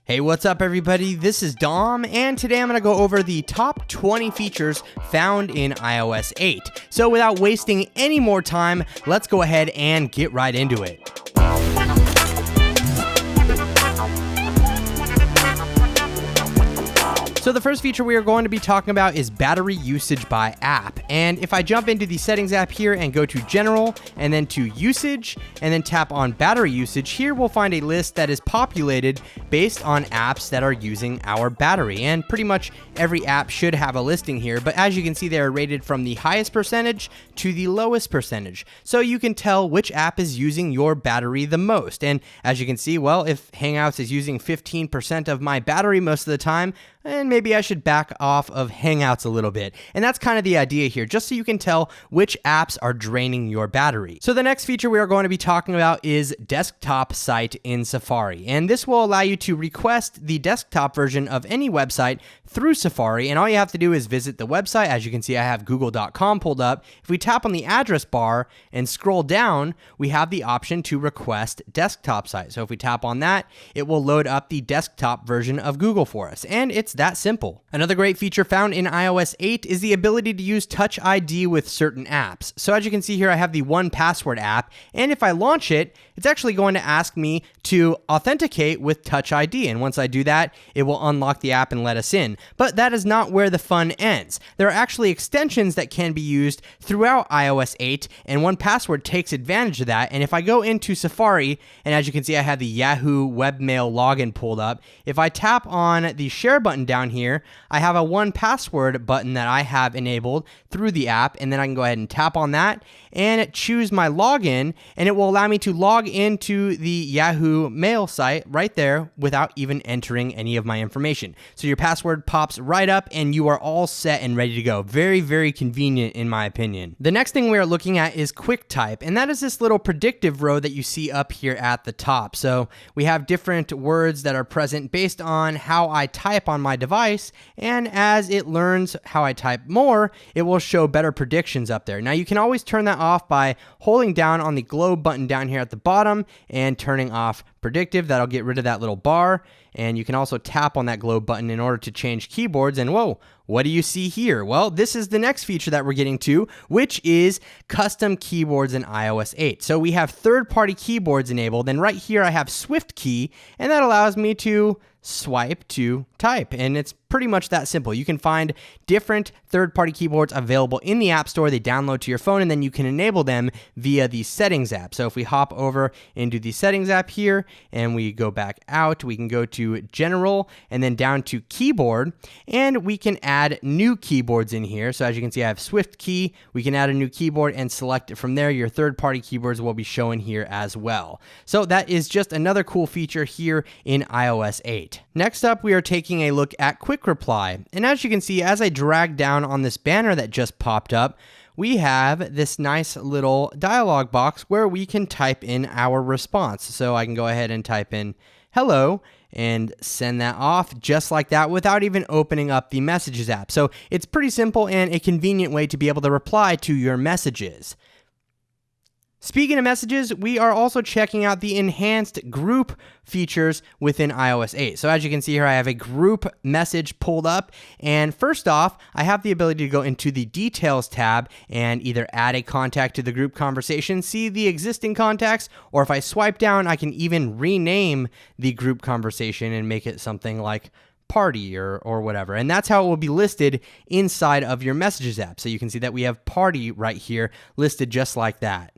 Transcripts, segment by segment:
Hey, what's up everybody? This is Dom, and today I'm going to go over the top 20 features found in iOS 8. So without wasting any more time, let's go ahead and get right into it. So the first feature we are going to be talking about is battery usage by app. And if I jump into the settings app here and go to general and then to usage and then tap on battery usage, here we'll find a list that is populated based on apps that are using our battery. And pretty much every app should have a listing here, but as you can see, they are rated from the highest percentage to the lowest percentage. So you can tell which app is using your battery the most. And as you can see, well, if Hangouts is using 15% of my battery most of the time, and maybe I should back off of Hangouts a little bit. And that's kind of the idea here, just so you can tell which apps are draining your battery. So the next feature we are going to be talking about is desktop site in Safari. And this will allow you to request the desktop version of any website through Safari. And all you have to do is visit the website. As you can see, I have google.com pulled up. If we tap on the address bar and scroll down, we have the option to request desktop site. So if we tap on that, it will load up the desktop version of Google for us. And it's that simple. Another great feature found in iOS 8 is the ability to use Touch ID with certain apps. So as you can see here, I have the 1Password app, and if I launch it, it's actually going to ask me to authenticate with Touch ID. And once I do that, it will unlock the app and let us in. But that is not where the fun ends. There are actually extensions that can be used throughout iOS 8, and 1Password takes advantage of that. And if I go into Safari, and as you can see, I have the Yahoo webmail login pulled up. If I tap on the share button down here, I have a 1Password button that I have enabled through the app, and then I can go ahead and tap on that and choose my login, and it will allow me to log into the Yahoo Mail site right there without even entering any of my information. So your password pops right up and you are all set and ready to go. Very, very convenient in my opinion. The next thing we are looking at is QuickType, and that is this little predictive row that you see up here at the top. So we have different words that are present based on how I type on my device, and as it learns how I type more, it will show better predictions up there. Now you can always turn that off by holding down on the globe button down here at the bottom and turning off predictive. That'll get rid of that little bar. And you can also tap on that globe button in order to change keyboards. And whoa, what do you see here? Well, this is the next feature that we're getting to, which is custom keyboards in iOS 8. So we have third-party keyboards enabled, and right here I have SwiftKey, and that allows me to swipe to type, and it's pretty much that simple. You can find different third-party keyboards available in the App Store. They download to your phone, and then you can enable them via the Settings app. So if we hop over into the Settings app here, and we go back out, we can go to General, and then down to Keyboard, and we can add new keyboards in here. So as you can see, I have SwiftKey. We can add a new keyboard and select it from there. Your third-party keyboards will be shown here as well. So that is just another cool feature here in iOS 8. Next up, we are taking a look at Quick Reply. And as you can see, as I drag down on this banner that just popped up, we have this nice little dialog box where we can type in our response. So I can go ahead and type in hello and send that off just like that without even opening up the Messages app. So it's pretty simple and a convenient way to be able to reply to your messages. Speaking of messages, we are also checking out the enhanced group features within iOS 8. So as you can see here, I have a group message pulled up. And first off, I have the ability to go into the Details tab and either add a contact to the group conversation, see the existing contacts, or if I swipe down, I can even rename the group conversation and make it something like party or whatever. And that's how it will be listed inside of your Messages app. So you can see that we have party right here listed just like that.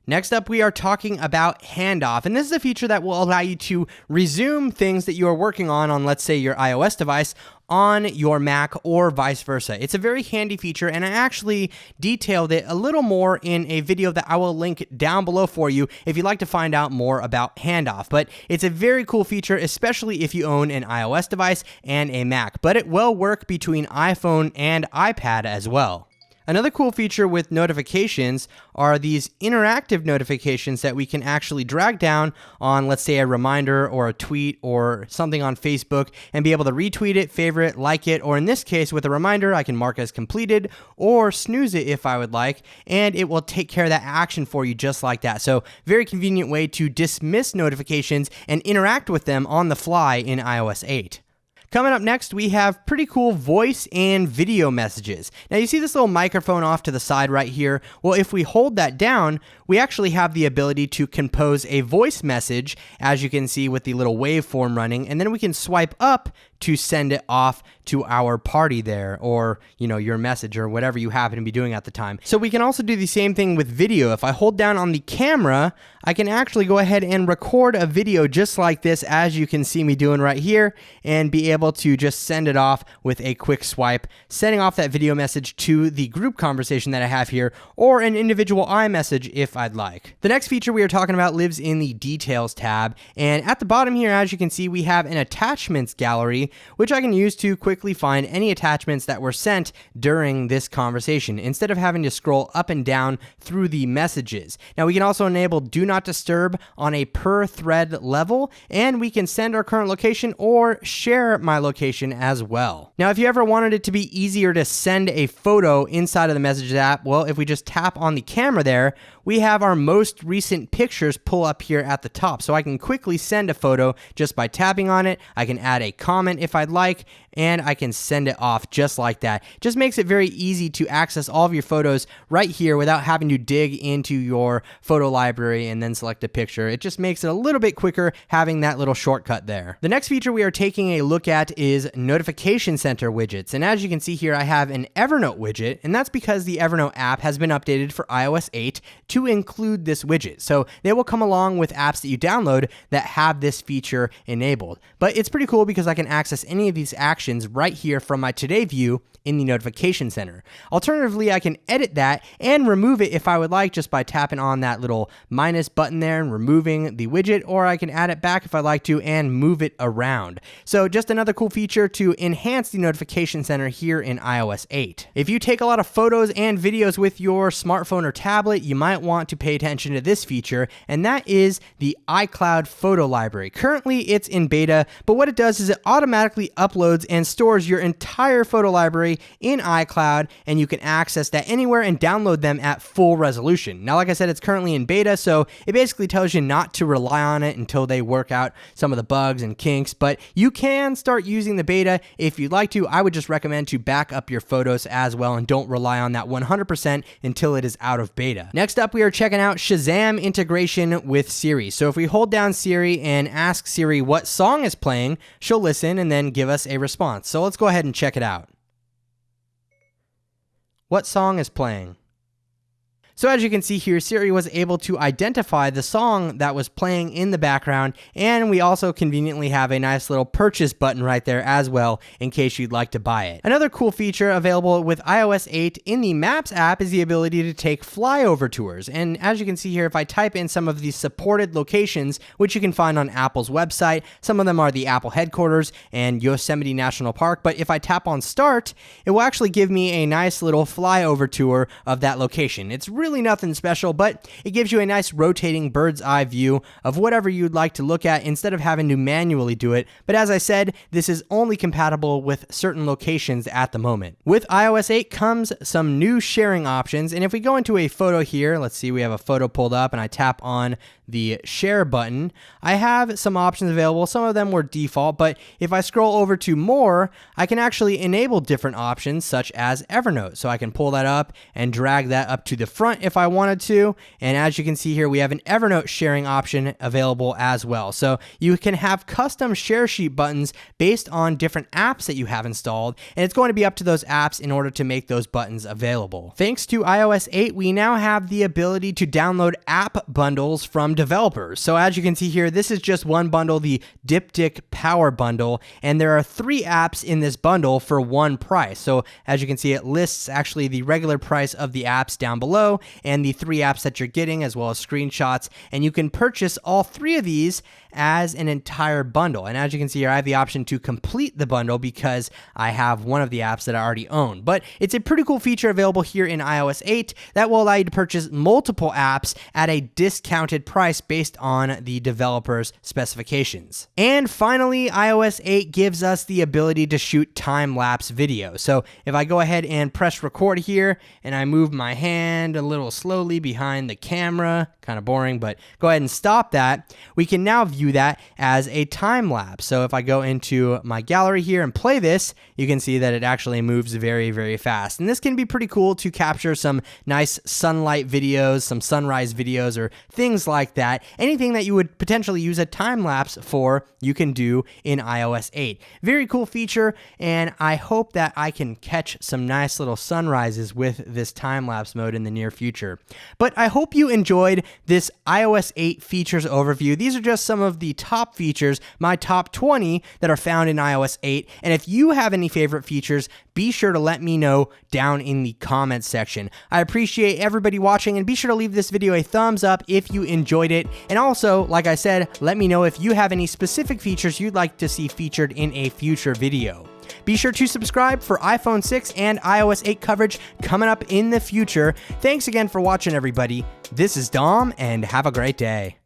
Next up, we are talking about Handoff, and this is a feature that will allow you to resume things that you are working on, let's say, your iOS device on your Mac or vice versa. It's a very handy feature, and I actually detailed it a little more in a video that I will link down below for you if you'd like to find out more about Handoff. But it's a very cool feature, especially if you own an iOS device and a Mac, but it will work between iPhone and iPad as well. Another cool feature with notifications are these interactive notifications that we can actually drag down on, let's say, a reminder or a tweet or something on Facebook and be able to retweet it, favorite, like it, or in this case, with a reminder, I can mark as completed or snooze it if I would like, and it will take care of that action for you just like that. So very convenient way to dismiss notifications and interact with them on the fly in iOS 8. Coming up next, we have pretty cool voice and video messages. Now you see this little microphone off to the side right here. Well, if we hold that down, we actually have the ability to compose a voice message, as you can see with the little waveform running, and then we can swipe up to send it off to our party there, or your message or whatever you happen to be doing at the time. So we can also do the same thing with video. If I hold down on the camera, I can actually go ahead and record a video just like this, as you can see me doing right here, and be able to just send it off with a quick swipe, sending off that video message to the group conversation that I have here, or an individual iMessage if I'd like. The next feature we are talking about lives in the Details tab, and at the bottom here, as you can see, we have an attachments gallery, which I can use to quickly find any attachments that were sent during this conversation, instead of having to scroll up and down through the messages. Now we can also enable Do Not Disturb on a per thread level, and we can send our current location or share my location as well. Now if you ever wanted it to be easier to send a photo inside of the Messages app, well, if we just tap on the camera there, we have our most recent pictures pull up here at the top. So I can quickly send a photo just by tapping on it. I can add a comment if I'd like, and I can send it off just like that. Just makes it very easy to access all of your photos right here without having to dig into your photo library and then select a picture. It just makes it a little bit quicker having that little shortcut there. The next feature we are taking a look at is Notification Center widgets. And as you can see here, I have an Evernote widget, and that's because the Evernote app has been updated for iOS 8 to include this widget. So they will come along with apps that you download that have this feature enabled. But it's pretty cool because I can access any of these actions right here from my Today view in the Notification Center. Alternatively, I can edit that and remove it if I would like, just by tapping on that little minus button there and removing the widget, or I can add it back if I like to and move it around. So just another cool feature to enhance the Notification Center here in iOS 8. If you take a lot of photos and videos with your smartphone or tablet, you might want to pay attention to this feature, and that is the iCloud photo library. Currently, it's in beta, but what it does is it automatically uploads and stores your entire photo library in iCloud, and you can access that anywhere and download them at full resolution. Now, like I said, it's currently in beta, so it basically tells you not to rely on it until they work out some of the bugs and kinks, but you can start using the beta if you'd like to. I would just recommend to back up your photos as well and don't rely on that 100% until it is out of beta. Next up, we are checking out Shazam integration with Siri. So if we hold down Siri and ask Siri what song is playing, she'll listen and then give us a response. So let's go ahead and check it out. What song is playing? So as you can see here, Siri was able to identify the song that was playing in the background, and we also conveniently have a nice little purchase button right there as well in case you'd like to buy it. Another cool feature available with iOS 8 in the Maps app is the ability to take Flyover Tours. And as you can see here, if I type in some of the supported locations, which you can find on Apple's website, some of them are the Apple headquarters and Yosemite National Park, but if I tap on Start, it will actually give me a nice little flyover tour of that location. It's really nothing special, but it gives you a nice rotating bird's eye view of whatever you'd like to look at instead of having to manually do it. But as I said, this is only compatible with certain locations at the moment. With iOS 8 comes some new sharing options, and if we go into a photo here, let's see, we have a photo pulled up and I tap on the share button, I have some options available. Some of them were default, but if I scroll over to more, I can actually enable different options such as Evernote. So I can pull that up and drag that up to the front if I wanted to. And as you can see here, we have an Evernote sharing option available as well. So you can have custom share sheet buttons based on different apps that you have installed, and it's going to be up to those apps in order to make those buttons available. Thanks to iOS 8, we now have the ability to download app bundles from developers. So as you can see here, this is just one bundle, the Diptych Power Bundle, and there are 3 apps in this bundle for one price. So as you can see, it lists actually the regular price of the apps down below and the 3 apps that you're getting, as well as screenshots, and you can purchase all 3 of these as an entire bundle. And as you can see here, I have the option to complete the bundle because I have one of the apps that I already own. But it's a pretty cool feature available here in iOS 8 that will allow you to purchase multiple apps at a discounted price based on the developer's specifications. And finally, iOS 8 gives us the ability to shoot time-lapse video. So if I go ahead and press record here and I move my hand a little slowly behind the camera, kind of boring, but go ahead and stop that, we can now view that as a time lapse. So if I go into my gallery here and play this, you can see that it actually moves very, very fast. And this can be pretty cool to capture some nice sunlight videos, some sunrise videos, or things like that. Anything that you would potentially use a time lapse for, you can do in iOS 8. Very cool feature, and I hope that I can catch some nice little sunrises with this time lapse mode in the near future. But I hope you enjoyed this iOS 8 features overview. These are just some of the top features, my top 20 that are found in iOS 8. And if you have any favorite features, be sure to let me know down in the comments section. I appreciate everybody watching, and be sure to leave this video a thumbs up if you enjoyed it. And also, like I said, let me know if you have any specific features you'd like to see featured in a future video. Be sure to subscribe for iPhone 6 and iOS 8 coverage coming up in the future. Thanks again for watching, everybody. This is Dom, and have a great day.